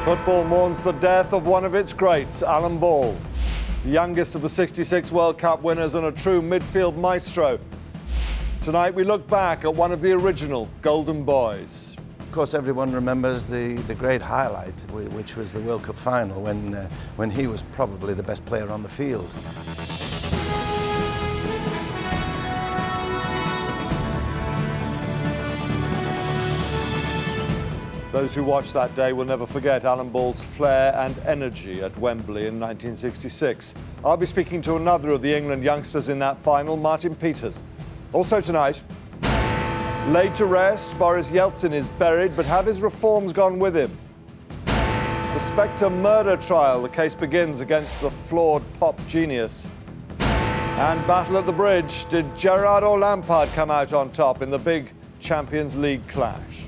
Football mourns the death of one of its greats, Alan Ball, the youngest of the '66 World Cup winners and a true midfield maestro. Tonight we look back at one of the original Golden Boys. Of course, everyone remembers the great highlight, which was the World Cup final, when he was probably the best player on the field. Those who watched that day will never forget Alan Ball's flair and energy at Wembley in 1966. I'll be speaking to another of the England youngsters in that final, Martin Peters. Also tonight, laid to rest, Boris Yeltsin is buried, but have his reforms gone with him? The Spectre murder trial, the case begins against the flawed pop genius. And battle at the bridge, did Gerrard or Lampard come out on top in the big Champions League clash?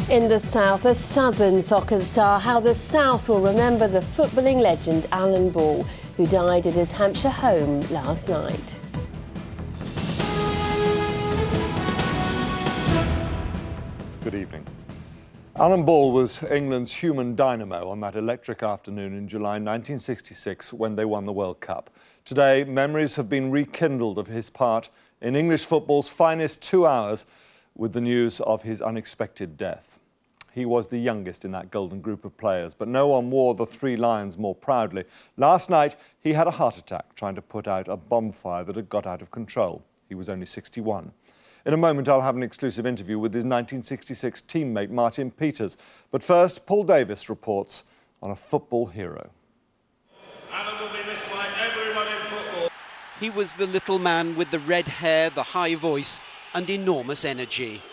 In the South, a Southern soccer star, how the South will remember the footballing legend Alan Ball, who died at his Hampshire home last night. Good evening. Alan Ball was England's human dynamo on that electric afternoon in July 1966 when they won the World Cup. Today, memories have been rekindled of his part in English football's finest 2 hours with the news of his unexpected death. He was the youngest in that golden group of players, but no one wore the three lions more proudly. Last night, he had a heart attack trying to put out a bonfire that had got out of control. He was only 61. In a moment, I'll have an exclusive interview with his 1966 teammate, Martin Peters. But first, Paul Davis reports on a football hero. Alan will be missed by everyone in football. He was the little man with the red hair, the high voice and enormous energy.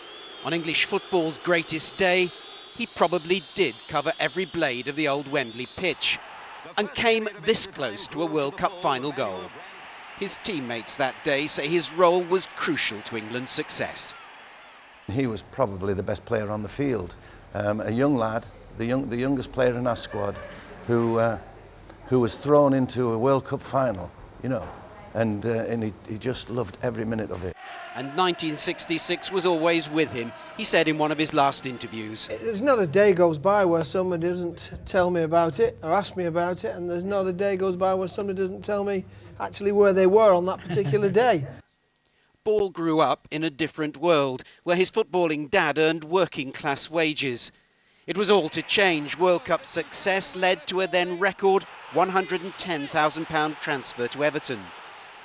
On English football's greatest day, he probably did cover every blade of the old Wembley pitch and came this close to a World Cup final goal. His teammates that day say his role was crucial to England's success. He was probably the best player on the field. A young lad, the youngest player in our squad, who was thrown into a World Cup final, you know, and he just loved every minute of it. And 1966 was always with him, he said in one of his last interviews. There's not a day goes by where somebody doesn't tell me about it or ask me about it, and there's not a day goes by where somebody doesn't tell me actually where they were on that particular day. Ball grew up in a different world, where his footballing dad earned working-class wages. It was all to change. World Cup success led to a then record £110,000 transfer to Everton.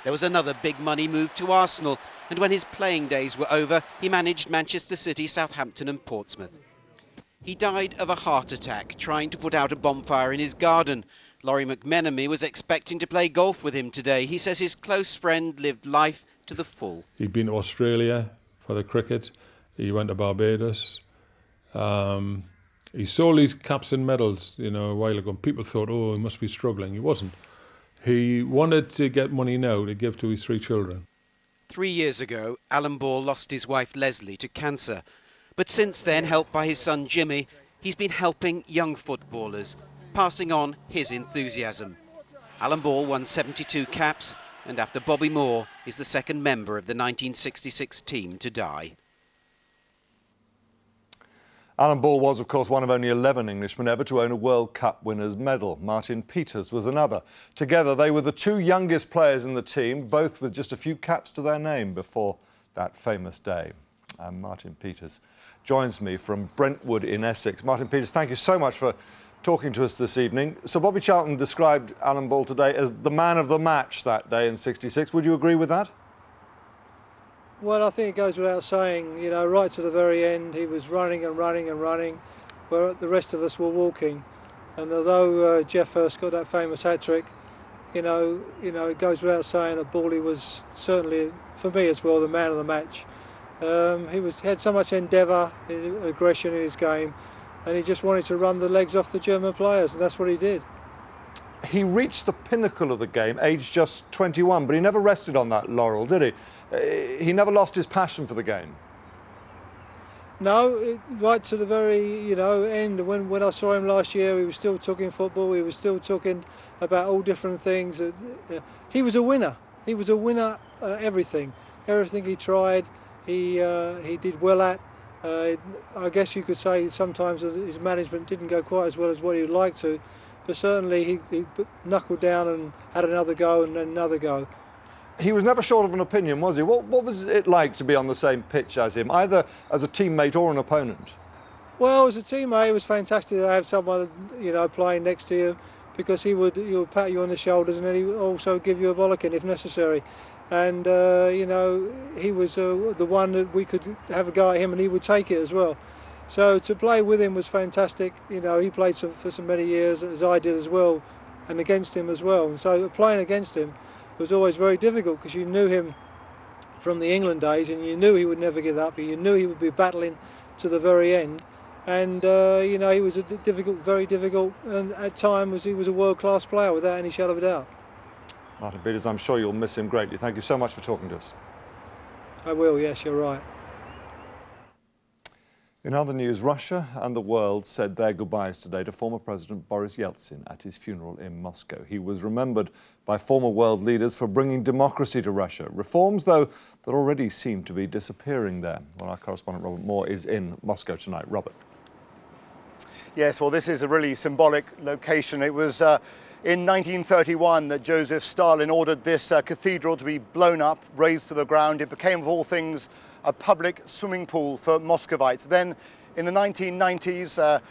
There was another big money move to Arsenal, and when his playing days were over, he managed Manchester City, Southampton and Portsmouth. He died of a heart attack trying to put out a bonfire in his garden. Laurie McMenemy was expecting to play golf with him today. He says his close friend lived life to the full. He'd been to Australia for the cricket. He went to Barbados. He sold his caps and medals, you know, a while ago. And people thought, oh, he must be struggling. He wasn't. He wanted to get money now to give to his 3 children. 3 years ago, Alan Ball lost his wife Leslie to cancer. But since then, helped by his son Jimmy, he's been helping young footballers, passing on his enthusiasm. Alan Ball won 72 caps, and after Bobby Moore, is the second member of the 1966 team to die. Alan Ball was, of course, one of only 11 Englishmen ever to own a World Cup winner's medal. Martin Peters was another. Together, they were the 2 youngest players in the team, both with just a few caps to their name before that famous day. And Martin Peters joins me from Brentwood in Essex. Martin Peters, thank you so much for talking to us this evening. So Bobby Charlton described Alan Ball today as the man of the match that day in '66. Would you agree with that? Well, I think it goes without saying, you know, right to the very end, he was running and running and running, where the rest of us were walking. And although Jeff Hurst got that famous hat-trick, you know, it goes without saying that Bally was certainly, for me as well, the man of the match. He had so much endeavour, aggression in his game, and he just wanted to run the legs off the German players, and that's what he did. He reached the pinnacle of the game, aged just 21, but he never rested on that laurel, did he? He never lost his passion for the game. No, right to the very, end. When I saw him last year, he was still talking football. He was still talking about all different things. He was a winner. He was a winner at everything. Everything he tried, he did well at. I guess you could say sometimes that his management didn't go quite as well as what he would like to, but certainly he knuckled down and had another go and then another go. He was never short of an opinion, was he? What was it like to be on the same pitch as him, either as a teammate or an opponent? Well, as a teammate, it was fantastic to have someone, you know, playing next to you, because he would pat you on the shoulders and then he would also give you a bollocking if necessary. And you know, he was the one that we could have a go at him and he would take it as well. So to play with him was fantastic. You know, he played for so many years, as I did as well, and against him as well. And so playing against him was always very difficult, because you knew him from the England days and you knew he would never give up. You knew he would be battling to the very end. And you know, he was very difficult, and at times he was a world-class player without any shadow of a doubt. Martin Peters, I'm sure you'll miss him greatly. Thank you so much for talking to us. I will, yes, you're right. In other news, Russia and the world said their goodbyes today to former President Boris Yeltsin at his funeral in Moscow. He was remembered by former world leaders for bringing democracy to Russia. Reforms, though, that already seem to be disappearing there. Well, our correspondent Robert Moore is in Moscow tonight. Robert. Yes, well, this is a really symbolic location. It was in 1931 that Joseph Stalin ordered this cathedral to be blown up, razed to the ground. It became, of all things, a public swimming pool for Muscovites. Then, in the 1990s,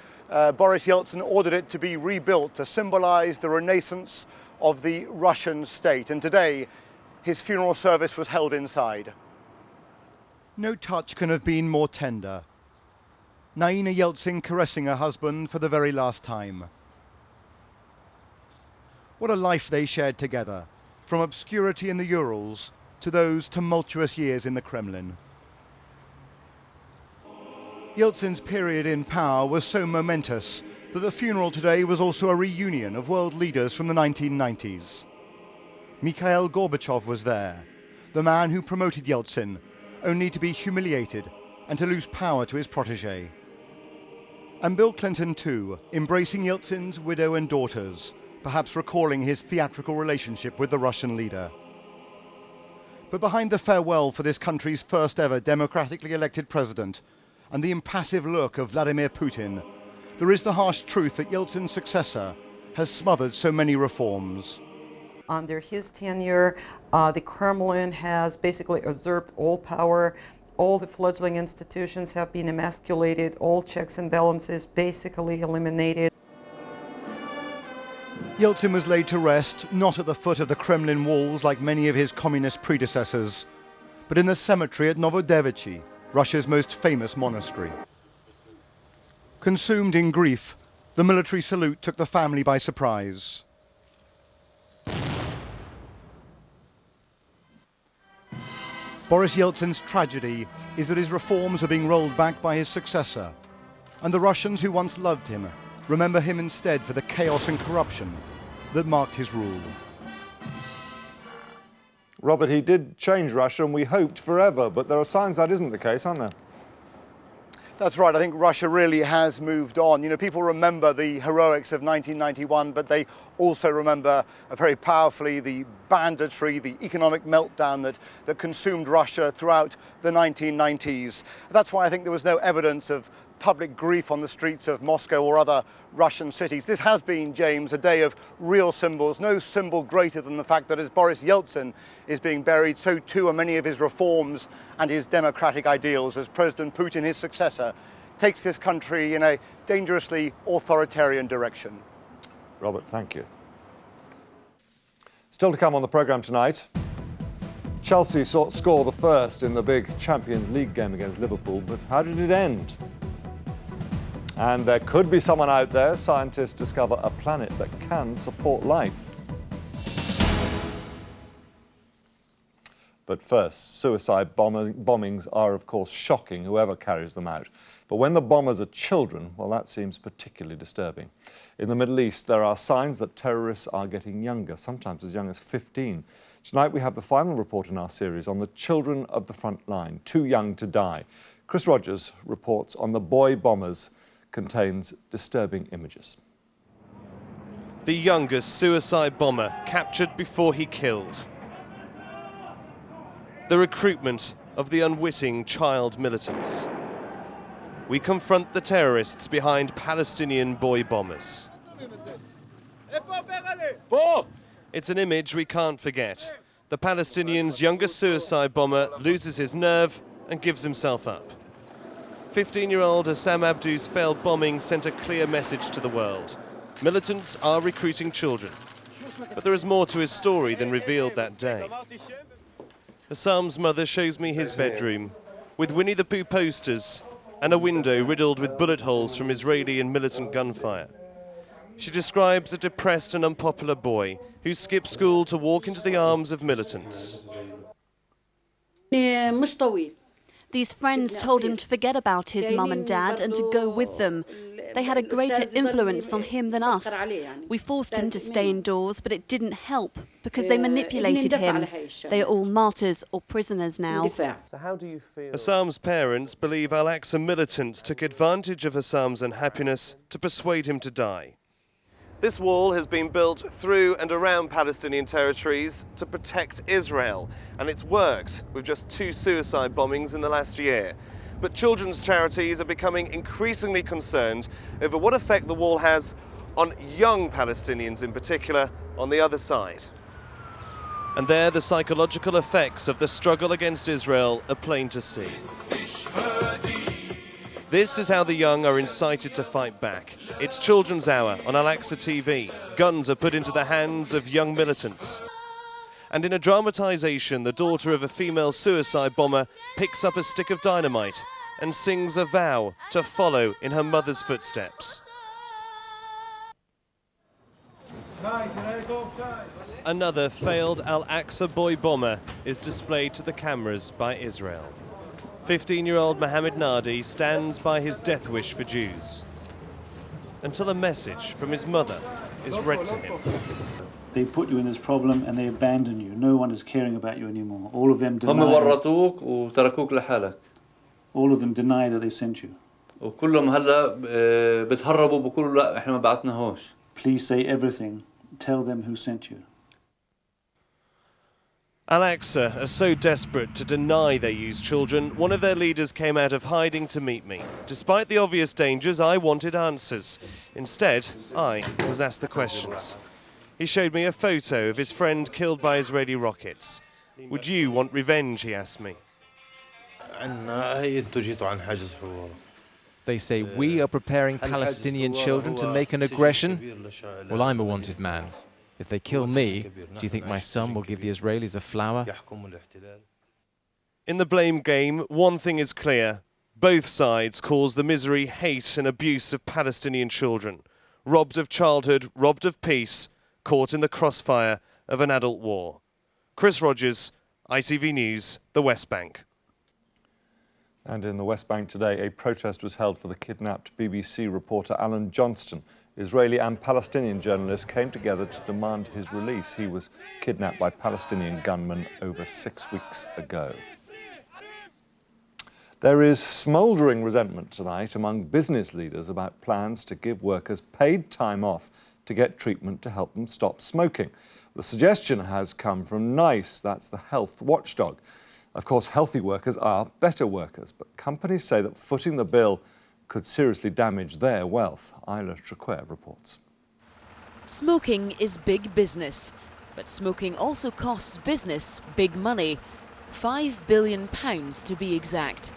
Boris Yeltsin ordered it to be rebuilt to symbolize the renaissance of the Russian state. And today, his funeral service was held inside. No touch can have been more tender. Naina Yeltsin caressing her husband for the very last time. What a life they shared together, from obscurity in the Urals to those tumultuous years in the Kremlin. Yeltsin's period in power was so momentous that the funeral today was also a reunion of world leaders from the 1990s. Mikhail Gorbachev was there, the man who promoted Yeltsin, only to be humiliated and to lose power to his protege. And Bill Clinton too, embracing Yeltsin's widow and daughters, perhaps recalling his theatrical relationship with the Russian leader. But behind the farewell for this country's first ever democratically elected president and the impassive look of Vladimir Putin, there is the harsh truth that Yeltsin's successor has smothered so many reforms. Under his tenure, the Kremlin has basically usurped all power. All the fledgling institutions have been emasculated, all checks and balances basically eliminated. Yeltsin was laid to rest, not at the foot of the Kremlin walls like many of his communist predecessors, but in the cemetery at Novodevichy, Russia's most famous monastery. Consumed in grief, the military salute took the family by surprise. Boris Yeltsin's tragedy is that his reforms are being rolled back by his successor, and the Russians who once loved him remember him instead for the chaos and corruption that marked his rule. Robert, he did change Russia, and we hoped forever, but there are signs that isn't the case, aren't there? That's right. I think Russia really has moved on. You know, people remember the heroics of 1991, but they also remember very powerfully the banditry, the economic meltdown that consumed Russia throughout the 1990s. That's why I think there was no evidence of public grief on the streets of Moscow or other Russian cities. This has been, James, a day of real symbols. No symbol greater than the fact that as Boris Yeltsin is being buried, so too are many of his reforms and his democratic ideals as President Putin, his successor, takes this country in a dangerously authoritarian direction. Robert, thank you. Still to come on the programme tonight, Chelsea score the first in the big Champions League game against Liverpool, but how did it end? And there could be someone out there, scientists discover a planet that can support life. But first, suicide bombings are, of course, shocking, whoever carries them out. But when the bombers are children, well, that seems particularly disturbing. In the Middle East, there are signs that terrorists are getting younger, sometimes as young as 15. Tonight, we have the final report in our series on the children of the front line, too young to die. Chris Rogers reports on the boy bombers, contains disturbing images. The youngest suicide bomber captured before he killed. The recruitment of the unwitting child militants. we confront the terrorists behind Palestinian boy bombers. It's an image we can't forget. The Palestinians' youngest suicide bomber loses his nerve and gives himself up. 15-year-old Hassam Abdu's failed bombing sent a clear message to the world. Militants are recruiting children. But there is more to his story than revealed that day. Hassam's mother shows me his bedroom, with Winnie the Pooh posters and a window riddled with bullet holes from Israeli and militant gunfire. She describes a depressed and unpopular boy who skipped school to walk into the arms of militants. These friends told him to forget about his mum and dad and to go with them. They had a greater influence on him than us. We forced him to stay indoors, but it didn't help because they manipulated him. They are all martyrs or prisoners now. So how do you feel? Hassam's parents believe Al-Aqsa militants took advantage of Hassam's unhappiness to persuade him to die. This wall has been built through and around Palestinian territories to protect Israel, and it's worked with just 2 suicide bombings in the last year. But children's charities are becoming increasingly concerned over what effect the wall has on young Palestinians in particular on the other side. And there the psychological effects of the struggle against Israel are plain to see. This is how the young are incited to fight back. It's Children's Hour on Al-Aqsa TV. Guns are put into the hands of young militants. And in a dramatisation, the daughter of a female suicide bomber picks up a stick of dynamite and sings a vow to follow in her mother's footsteps. Another failed Al-Aqsa boy bomber is displayed to the cameras by Israel. 15-year-old Mohammed Nadi stands by his death wish for Jews until a message from his mother is read to him. They put you in this problem and they abandon you. No one is caring about you anymore. All of them deny. All of them deny that they sent you. Please say everything. Tell them who sent you. Al-Aqsa are so desperate to deny they use children, one of their leaders came out of hiding to meet me. Despite the obvious dangers, I wanted answers. Instead, I was asked the questions. He showed me a photo of his friend killed by Israeli rockets. Would you want revenge, he asked me. They say we are preparing Palestinian children to make an aggression? Well, I'm a wanted man. If they kill me, do you think my son will give the Israelis a flower? In the blame game, one thing is clear. Both sides cause the misery, hate and abuse of Palestinian children. Robbed of childhood, robbed of peace, caught in the crossfire of an adult war. Chris Rogers, ITV News, the West Bank. And in the West Bank today, a protest was held for the kidnapped BBC reporter Alan Johnston. Israeli and Palestinian journalists came together to demand his release. He was kidnapped by Palestinian gunmen over 6 weeks ago. There is smouldering resentment tonight among business leaders about plans to give workers paid time off to get treatment to help them stop smoking. The suggestion has come from NICE, that's the health watchdog. Of course, healthy workers are better workers, but companies say that footing the bill could seriously damage their wealth. Isla Traquair reports. Smoking is big business, but smoking also costs business big money. £5 billion to be exact.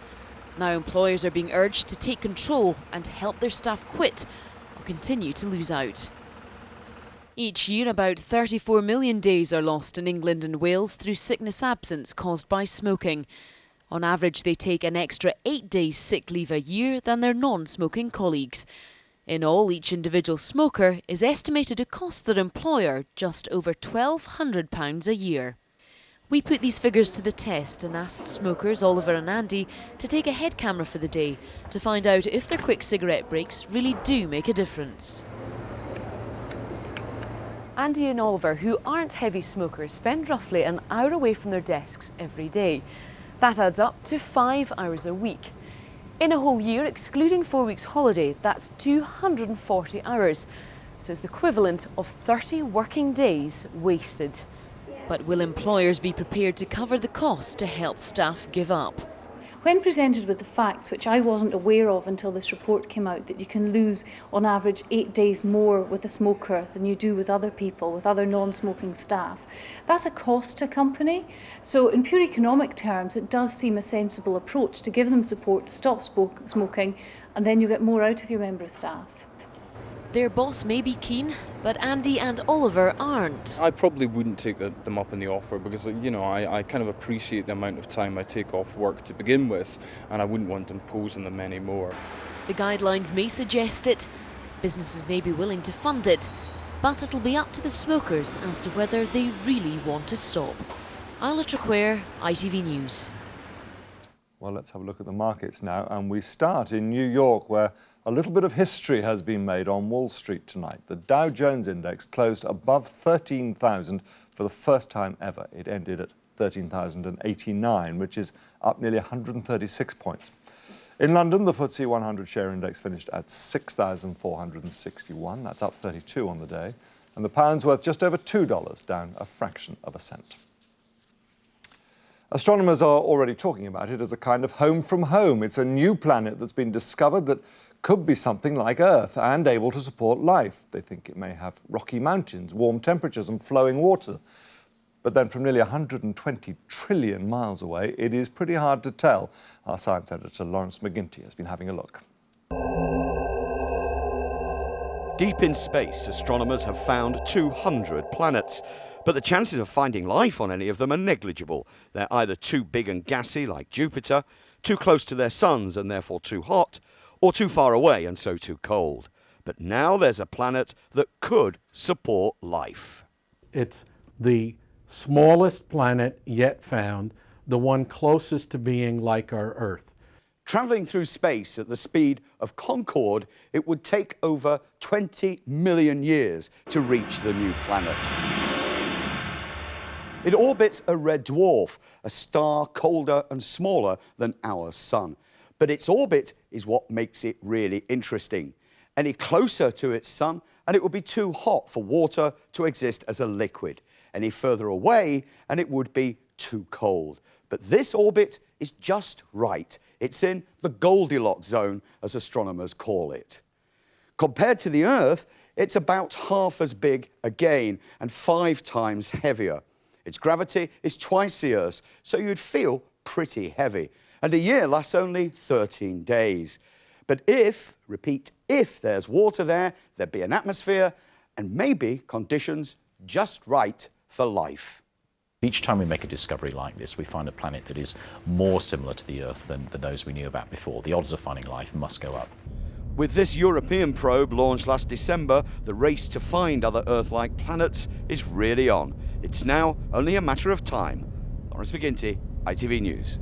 Now employers are being urged to take control and help their staff quit or continue to lose out. Each year about 34 million days are lost in England and Wales through sickness absence caused by smoking. On average, they take an extra 8 days sick leave a year than their non-smoking colleagues. In all, each individual smoker is estimated to cost their employer just over £1,200 a year. We put these figures to the test and asked smokers Oliver and Andy to take a head camera for the day to find out if their quick cigarette breaks really do make a difference. Andy and Oliver, who aren't heavy smokers, spend roughly an hour away from their desks every day. That adds up to 5 hours a week. In a whole year, excluding 4 weeks holiday, that's 240 hours. So it's the equivalent of 30 working days wasted. But will employers be prepared to cover the cost to help staff give up? When presented with the facts, which I wasn't aware of until this report came out, that you can lose on average 8 days more with a smoker than you do with other people, with other non-smoking staff, that's a cost to a company. So in pure economic terms, it does seem a sensible approach to give them support to stop smoking, and then you get more out of your member of staff. Their boss may be keen, but Andy and Oliver aren't. I probably wouldn't take them up on the offer because, you know, I kind of appreciate the amount of time I take off work to begin with, and I wouldn't want to impose on them anymore. The guidelines may suggest it, businesses may be willing to fund it, but it'll be up to the smokers as to whether they really want to stop. Isla Traquair, ITV News. Well, let's have a look at the markets now, and we start in New York, where a little bit of history has been made on Wall Street tonight. The Dow Jones Index closed above 13,000 for the first time ever. It ended at 13,089, which is up nearly 136 points. In London, the FTSE 100 share index finished at 6,461. That's up 32 on the day. And the pound's worth just over $2, down a fraction of a cent. Astronomers are already talking about it as a kind of home from home. It's a new planet that's been discovered that could be something like Earth and able to support life. They think it may have rocky mountains, warm temperatures and flowing water. But then from nearly 120 trillion miles away, it is pretty hard to tell. Our science editor Lawrence McGinty has been having a look. Deep in space, astronomers have found 200 planets. But the chances of finding life on any of them are negligible. They're either too big and gassy, like Jupiter, too close to their suns and therefore too hot, or too far away and so too cold. But now there's a planet that could support life. It's the smallest planet yet found, the one closest to being like our Earth. Travelling through space at the speed of Concorde, it would take over 20 million years to reach the new planet. It orbits a red dwarf, a star colder and smaller than our sun. But its orbit is what makes it really interesting. Any closer to its sun, and it would be too hot for water to exist as a liquid. Any further away, and it would be too cold. But this orbit is just right. It's in the Goldilocks zone, as astronomers call it. Compared to the Earth, it's about half as big again, and 5 times heavier. Its gravity is twice the Earth's, so you'd feel pretty heavy. And a year lasts only 13 days. But if, repeat, if there's water there, there'd be an atmosphere and maybe conditions just right for life. Each time we make a discovery like this, we find a planet that is more similar to the Earth than those we knew about before. The odds of finding life must go up. With this European probe launched last December, the race to find other Earth-like planets is really on. It's now only a matter of time. Lawrence McGinty, ITV News.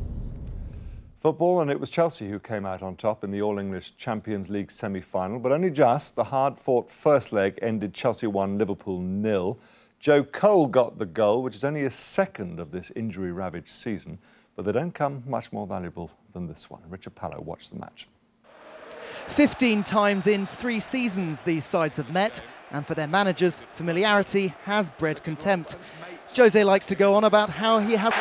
Football, and it was Chelsea who came out on top in the All-English Champions League semi-final, but only just. The hard-fought first leg ended Chelsea 1, Liverpool 0. Joe Cole got the goal, which is only his second of this injury-ravaged season, but they don't come much more valuable than this one. Richard Pallow watched the match. 15 times in 3 seasons these sides have met, and for their managers, familiarity has bred contempt. Jose likes to go on about how he has...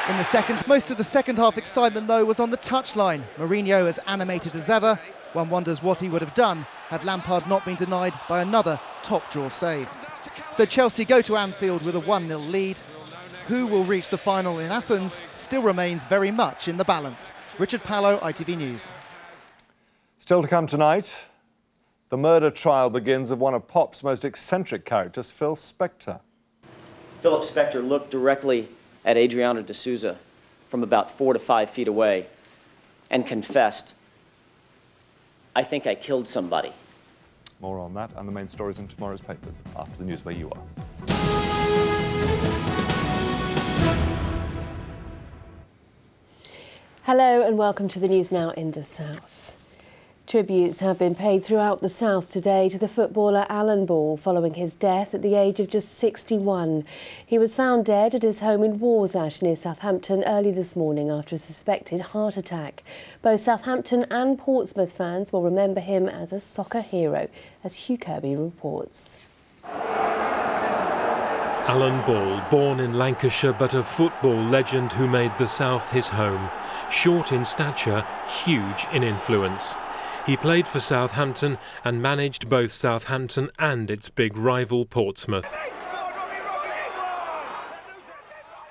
In the second, most of the second half excitement, though, was on the touchline. Mourinho as animated as ever. One wonders what he would have done had Lampard not been denied by another top-draw save. So Chelsea go to Anfield with a 1-0 lead. Who will reach the final in Athens still remains very much in the balance. Richard Pallow, ITV News. Still to come tonight, the murder trial begins of one of pop's most eccentric characters, Phil Spector. Philip Spector looked directly at Adriana D'Souza from about 4 to 5 feet away and confessed, "I think I killed somebody." More on that and the main stories in tomorrow's papers after the news where you are. Hello and welcome to the news now in the South. Tributes have been paid throughout the South today to the footballer Alan Ball following his death at the age of just 61. He was found dead at his home in Warsash near Southampton early this morning after a suspected heart attack. Both Southampton and Portsmouth fans will remember him as a soccer hero, as Hugh Kirby reports. Alan Ball, born in Lancashire but a football legend who made the South his home. Short in stature, huge in influence. He played for Southampton and managed both Southampton and its big rival Portsmouth.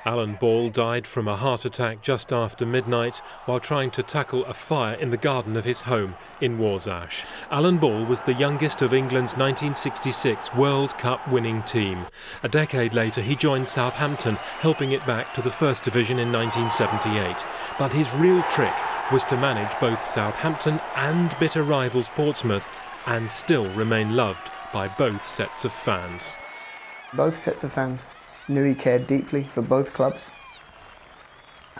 Alan Ball died from a heart attack just after midnight while trying to tackle a fire in the garden of his home in Warsash. Alan Ball was the youngest of England's 1966 World Cup winning team. A decade later he joined Southampton, helping it back to the First Division in 1978. But his real trick was to manage both Southampton and bitter rivals Portsmouth and still remain loved by both sets of fans. Both sets of fans knew he cared deeply for both clubs,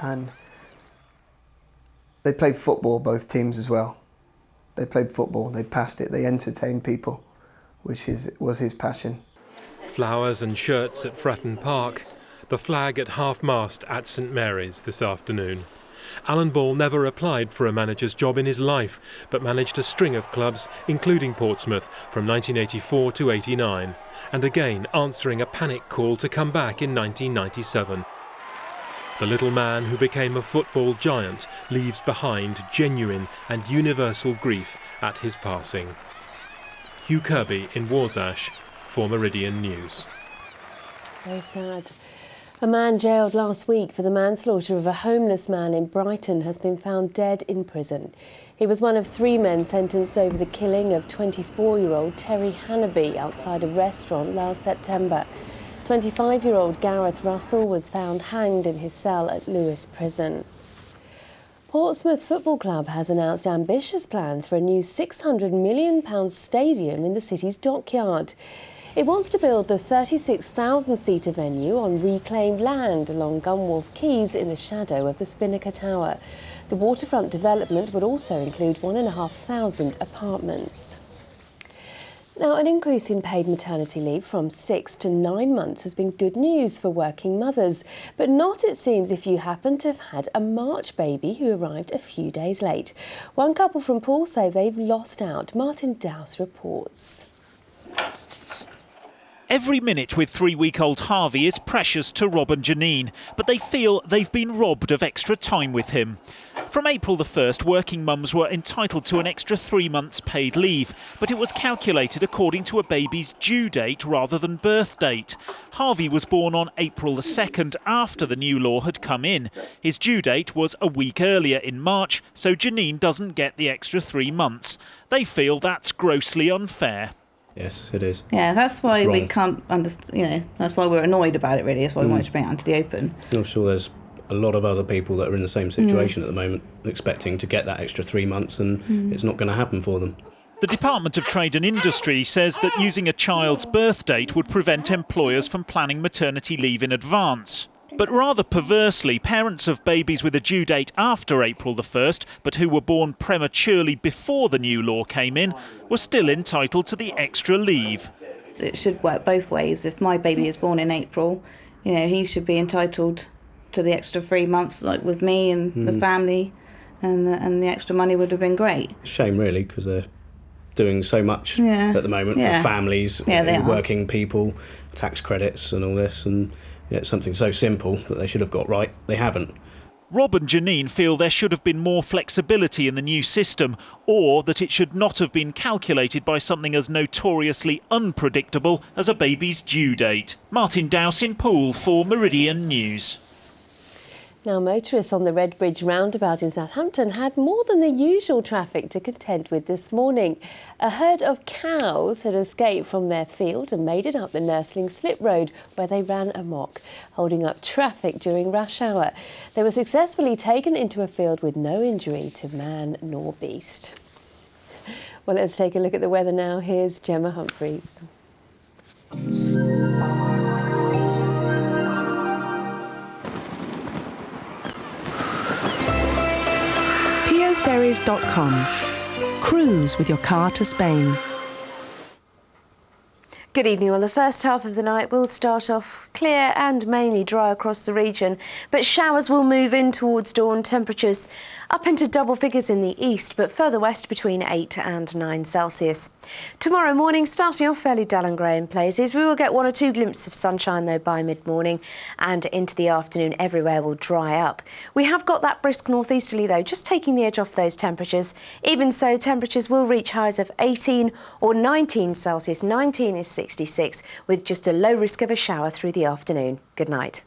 and they played football, both teams as well. They played football, they passed it, they entertained people, which was his passion. Flowers and shirts at Fratton Park, the flag at half-mast at St Mary's this afternoon. Alan Ball never applied for a manager's job in his life, but managed a string of clubs, including Portsmouth, from 1984 to 89, and again answering a panic call to come back in 1997. The little man who became a football giant leaves behind genuine and universal grief at his passing. Hugh Kirby in Warsash for Meridian News. Very sad. A man jailed last week for the manslaughter of a homeless man in Brighton has been found dead in prison. He was one of 3 men sentenced over the killing of 24-year-old Terry Hannaby outside a restaurant last September. 25-year-old Gareth Russell was found hanged in his cell at Lewes Prison. Portsmouth Football Club has announced ambitious plans for a new £600 million stadium in the city's dockyard. It wants to build the 36,000-seater venue on reclaimed land along Gunwharf Quays in the shadow of the Spinnaker Tower. The waterfront development would also include 1,500 apartments. Now, an increase in paid maternity leave from 6 to 9 months has been good news for working mothers, but not, it seems, if you happen to have had a March baby who arrived a few days late. One couple from Poole say they've lost out. Martin Dowse reports. Every minute with 3-week-old Harvey is precious to Rob and Janine, but they feel they've been robbed of extra time with him. From April the 1st, working mums were entitled to an extra 3 months paid leave, but it was calculated according to a baby's due date rather than birth date. Harvey was born on April the 2nd after the new law had come in. His due date was a week earlier in March, so Janine doesn't get the extra 3 months. They feel that's grossly unfair. Yes, it is. Yeah, that's why we can't understand, that's why we're annoyed about it, really. That's why we wanted to bring it onto the open. I'm sure there's a lot of other people that are in the same situation at the moment, expecting to get that extra 3 months, and it's not going to happen for them. The Department of Trade and Industry says that using a child's birth date would prevent employers from planning maternity leave in advance. But rather perversely, parents of babies with a due date after April the 1st, but who were born prematurely before the new law came in, were still entitled to the extra leave. It should work both ways. If my baby is born in April, he should be entitled to the extra 3 months, like with me and the family, and the extra money would have been great. Shame, really, because they're doing so much at the moment for families, working people, tax credits and all this, and it's something so simple that they should have got right. They haven't. Rob and Janine feel there should have been more flexibility in the new system, or that it should not have been calculated by something as notoriously unpredictable as a baby's due date. Martin Dowse in Poole for Meridian News. Now, motorists on the Redbridge roundabout in Southampton had more than the usual traffic to contend with this morning. A herd of cows had escaped from their field and made it up the Nursling Slip Road, where they ran amok, holding up traffic during rush hour. They were successfully taken into a field with no injury to man nor beast. Well, let's take a look at the weather now. Here's Gemma Humphreys. Ferries.com. Cruise with your car to Spain. Good evening. Well, the first half of the night will start off clear and mainly dry across the region, but showers will move in towards dawn. Temperatures Up into double figures in the east, but further west between 8 and 9 Celsius. Tomorrow morning, starting off fairly dull and grey in places. We will get 1 or 2 glimpses of sunshine, though, by mid-morning, and into the afternoon everywhere will dry up. We have got that brisk northeasterly, though, just taking the edge off those temperatures. Even so, temperatures will reach highs of 18 or 19 Celsius. 19 is 66, with just a low risk of a shower through the afternoon. Good night.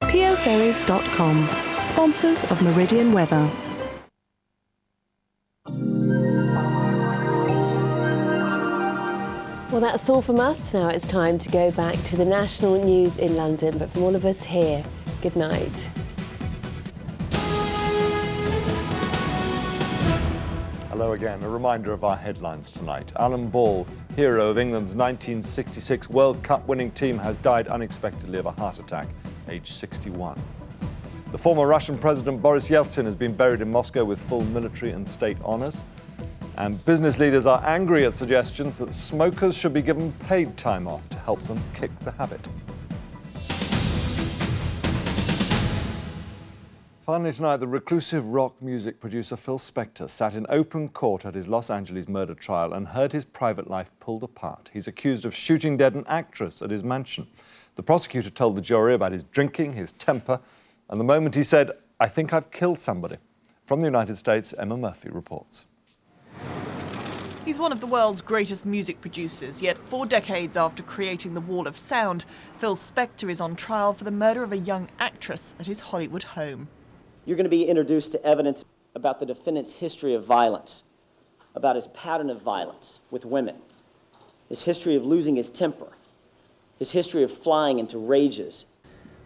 POFerries.com, sponsors of Meridian Weather. Well, that's all from us. Now it's time to go back to the national news in London. But from all of us here, good night. Hello again. A reminder of our headlines tonight. Alan Ball, hero of England's 1966 World Cup winning team, has died unexpectedly of a heart attack, aged 61. The former Russian President Boris Yeltsin has been buried in Moscow with full military and state honours. And business leaders are angry at suggestions that smokers should be given paid time off to help them kick the habit. Finally tonight, the reclusive rock music producer Phil Spector sat in open court at his Los Angeles murder trial and heard his private life pulled apart. He's accused of shooting dead an actress at his mansion. The prosecutor told the jury about his drinking, his temper, and the moment he said, "I think I've killed somebody." From the United States, Emma Murphy reports. He's one of the world's greatest music producers, yet 4 decades after creating the Wall of Sound, Phil Spector is on trial for the murder of a young actress at his Hollywood home. You're going to be introduced to evidence about the defendant's history of violence, about his pattern of violence with women, his history of losing his temper, his history of flying into rages.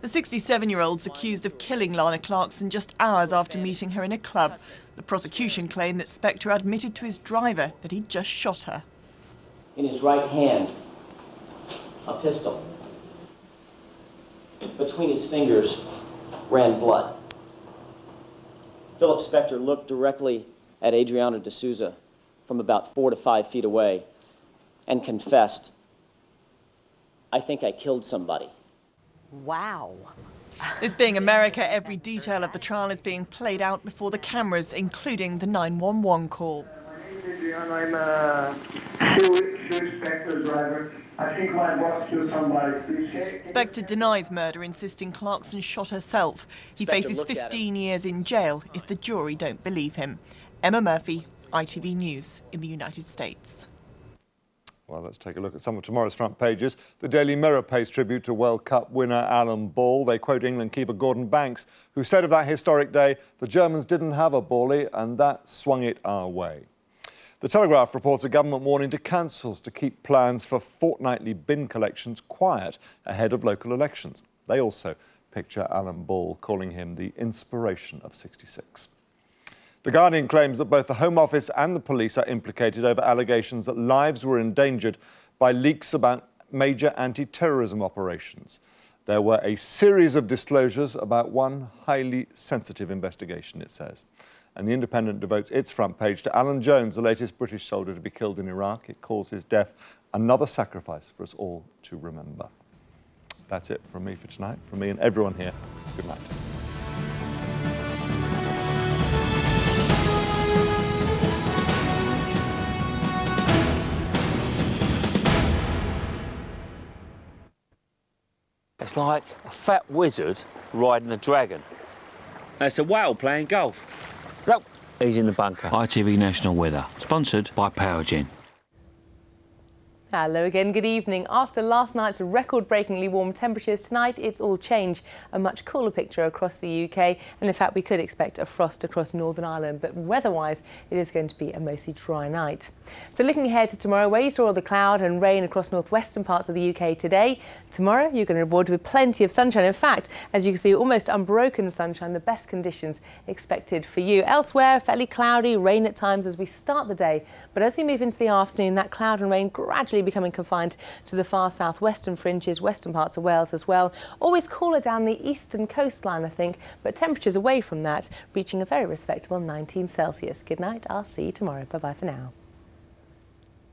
The 67-year-old's accused of killing Lana Clarkson just hours after meeting her in a club. The prosecution claimed that Spector admitted to his driver that he'd just shot her. In his right hand, a pistol. Between his fingers ran blood. Philip Spector looked directly at Adriana D'Souza from about 4 to 5 feet away and confessed, "I think I killed somebody." Wow. This being America, every detail of the trial is being played out before the cameras, including the 911 call. I'm a Phil Spector driver. I think my boss killed somebody. Please. Spector denies murder, insisting Clarkson shot herself. He faces 15 years in jail if the jury don't believe him. Emma Murphy, ITV News in the United States. Well, let's take a look at some of tomorrow's front pages. The Daily Mirror pays tribute to World Cup winner Alan Ball. They quote England keeper Gordon Banks, who said of that historic day, "The Germans didn't have a Bally, and that swung it our way." The Telegraph reports a government warning to councils to keep plans for fortnightly bin collections quiet ahead of local elections. They also picture Alan Ball, calling him the inspiration of '66. The Guardian claims that both the Home Office and the police are implicated over allegations that lives were endangered by leaks about major anti-terrorism operations. There were a series of disclosures about one highly sensitive investigation, it says. And The Independent devotes its front page to Alan Jones, the latest British soldier to be killed in Iraq. It calls his death another sacrifice for us all to remember. That's it from me for tonight. From me and everyone here, good night. It's like a fat wizard riding a dragon. It's a whale playing golf. Look, he's in the bunker. ITV National Weather, sponsored by Powergen. Hello again, good evening. After last night's record-breakingly warm temperatures, tonight it's all change. A much cooler picture across the UK, and in fact we could expect a frost across Northern Ireland, but weather-wise it is going to be a mostly dry night. So looking ahead to tomorrow, where you saw all the cloud and rain across northwestern parts of the UK today, tomorrow you're going to be rewarded with plenty of sunshine. In fact, as you can see, almost unbroken sunshine, the best conditions expected for you. Elsewhere, fairly cloudy, rain at times as we start the day, but as we move into the afternoon, that cloud and rain gradually becoming confined to the far southwestern fringes, western parts of Wales as well. Always cooler down the eastern coastline, I think, but temperatures away from that reaching a very respectable 19 Celsius. Good night, I'll see you tomorrow. Bye-bye for now.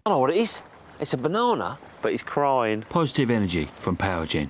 I know what it is. It's a banana, but he's crying. Positive energy from Powergen.